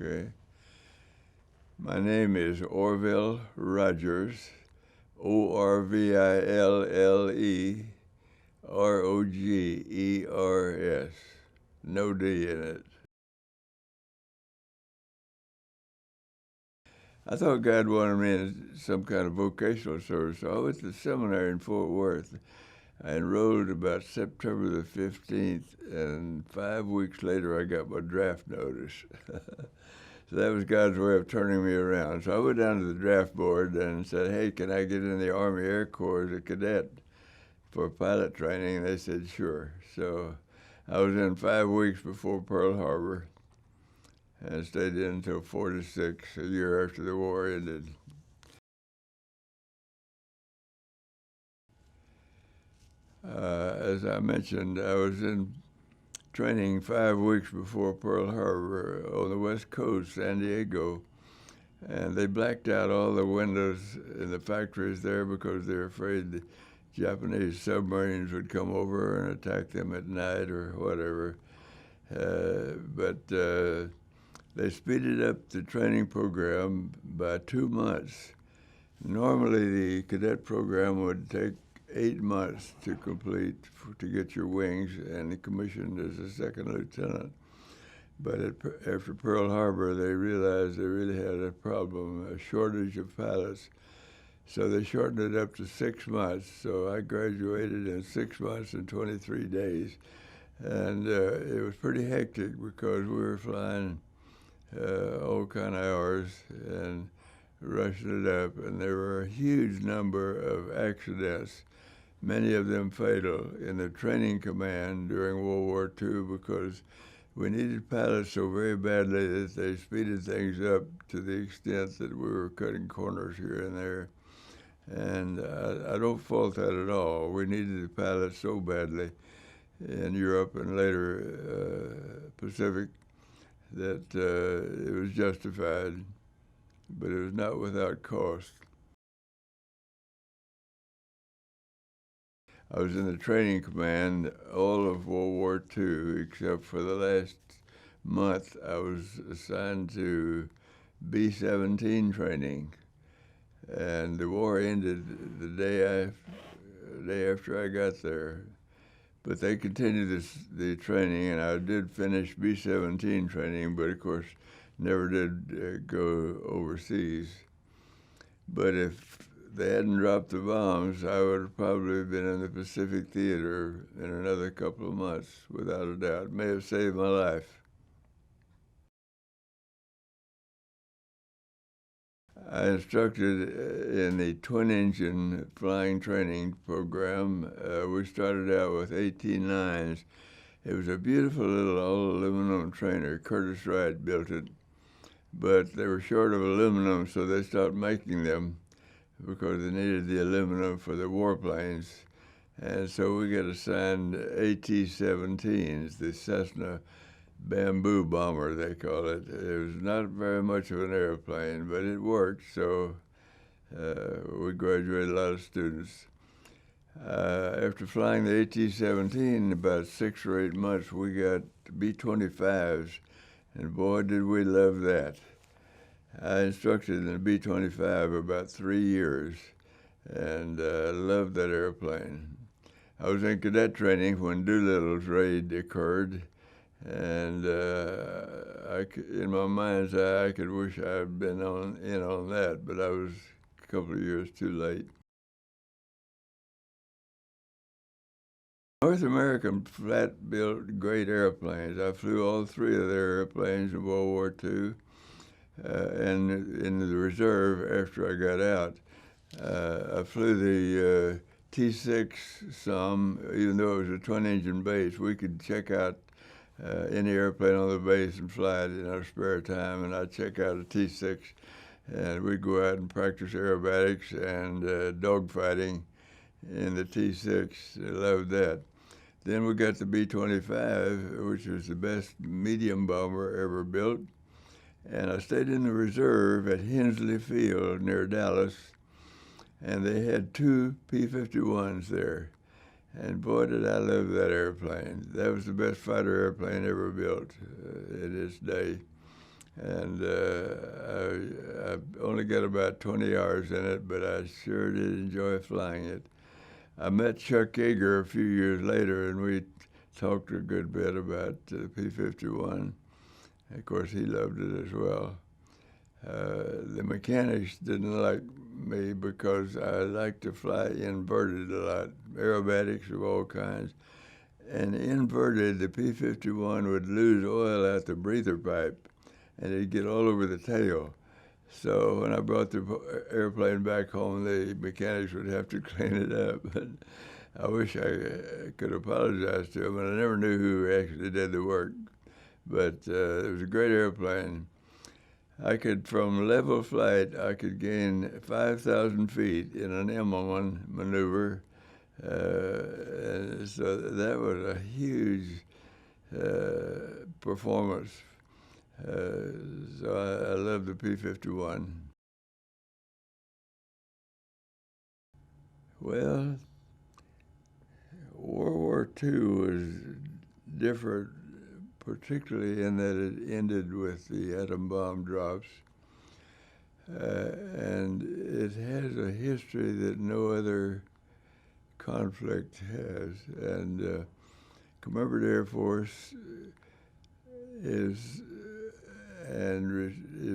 Okay. My name is Orville Rogers, Orville Rogers, no D in it. I thought God wanted me in some kind of vocational service, so I went to the seminary in Fort Worth. I enrolled about September the 15th, and 5 weeks later I got my draft notice. So that was God's way of turning me around. So I went down to the draft board and said, hey, can I get in the Army Air Corps as a cadet for pilot training? And they said, sure. So I was in 5 weeks before Pearl Harbor and stayed in until 46, a year after the war ended. As I mentioned, I was in training 5 weeks before Pearl Harbor on the West Coast, San Diego, and they blacked out all the windows in the factories there because they were afraid the Japanese submarines would come over and attack them at night or whatever. But they speeded up the training program by 2 months. Normally, the cadet program would take 8 months to complete to get your wings and commissioned as a second lieutenant. But after Pearl Harbor, they realized they really had a problem, a shortage of pilots. So they shortened it up to 6 months. So I graduated in 6 months and 23 days. And it was pretty hectic because we were flying all kind of hours and rushing it up. And there were a huge number of accidents, many of them fatal, in the training command during World War II because we needed pilots so very badly that they speeded things up to the extent that we were cutting corners here and there. And I don't fault that at all. We needed the pilots so badly in Europe and later Pacific that it was justified, but it was not without cost. I was in the training command all of World War II, except for the last month I was assigned to B-17 training. And the war ended the day after I got there. But they continued the training, and I did finish B-17 training, but of course never did go overseas. But if they hadn't dropped the bombs, I would have probably been in the Pacific Theater in another couple of months, without a doubt. It may have saved my life. I instructed in the twin-engine flying training program. We started out with 18-9s. It was a beautiful little all-aluminum trainer. Curtiss Wright built it, but they were short of aluminum, so they stopped making them because they needed the aluminum for the warplanes. And so we got assigned AT-17s, the Cessna bamboo bomber, they call it. It was not very much of an airplane, but it worked, so we graduated a lot of students. After flying the AT-17, about 6 or 8 months, we got B-25s, and boy, did we love that. I instructed in the B-25 about 3 years, and loved that airplane. I was in cadet training when Doolittle's raid occurred, and in my mind's eye, I could wish I had been in on that, but I was a couple of years too late. North American flat-built great airplanes. I flew all 3 of their airplanes in World War II. And in the reserve after I got out. I flew the T-6 some, even though it was a twin-engine base. We could check out any airplane on the base and fly it in our spare time, and I'd check out a T-6, and we'd go out and practice aerobatics and dogfighting in the T-6. I loved that. Then we got the B-25, which was the best medium bomber ever built. And I stayed in the reserve at Hensley Field near Dallas, and they had 2 P-51s there. And boy, did I love that airplane. That was the best fighter airplane ever built in its day. And I've only got about 20 hours in it, but I sure did enjoy flying it. I met Chuck Yeager a few years later, and we talked a good bit about the P-51. Of course, he loved it as well. The mechanics didn't like me because I like to fly inverted a lot, aerobatics of all kinds. And inverted, the P-51 would lose oil out the breather pipe, and it'd get all over the tail. So when I brought the airplane back home, the mechanics would have to clean it up. And I wish I could apologize to them, and I never knew who actually did the work. But it was a great airplane. I could, from level flight, I could gain 5,000 feet in an M1 maneuver. And so that was a huge performance. So I love the P-51. Well, World War II was different, particularly in that it ended with the atom bomb drops. And it has a history that no other conflict has. And Commemorative Air Force is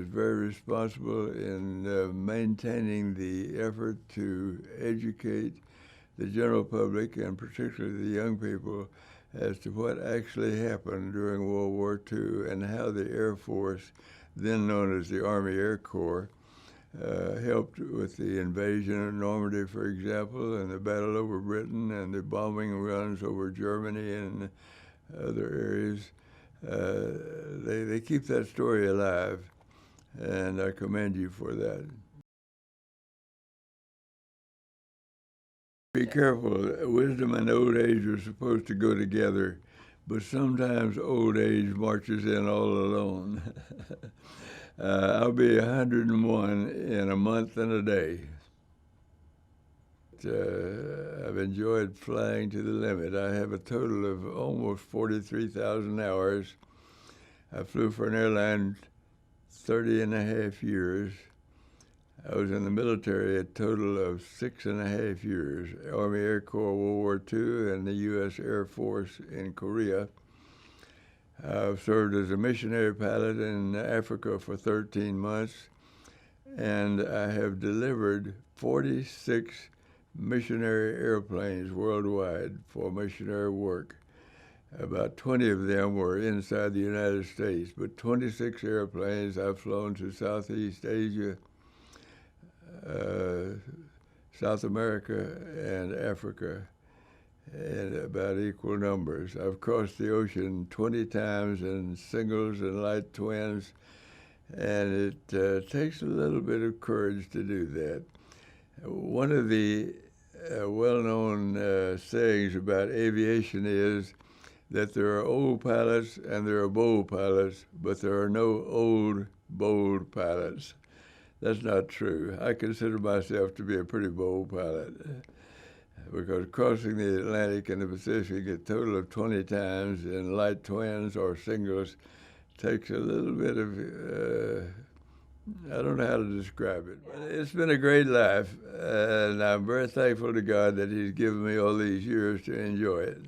very responsible in maintaining the effort to educate the general public, and particularly the young people, as to what actually happened during World War II and how the Air Force, then known as the Army Air Corps, helped with the invasion of Normandy, for example, and the battle over Britain and the bombing runs over Germany and other areas. They keep that story alive, and I commend you for that. Be careful. Wisdom and old age are supposed to go together, but sometimes old age marches in all alone. I'll be 101 in a month and a day. I've enjoyed flying to the limit. I have a total of almost 43,000 hours. I flew for an airline 30 and a half years. I was in the military a total of 6.5 years, Army Air Corps World War II and the U.S. Air Force in Korea. I've served as a missionary pilot in Africa for 13 months, and I have delivered 46 missionary airplanes worldwide for missionary work. About 20 of them were inside the United States, but 26 airplanes I've flown to Southeast Asia, South America, and Africa in about equal numbers. I've crossed the ocean 20 times in singles and light twins, and it takes a little bit of courage to do that. One of the well-known sayings about aviation is that there are old pilots and there are bold pilots, but there are no old, bold pilots. That's not true. I consider myself to be a pretty bold pilot because crossing the Atlantic and the Pacific a total of 20 times in light twins or singles takes a little bit of, I don't know how to describe it. It's been a great life, and I'm very thankful to God that He's given me all these years to enjoy it.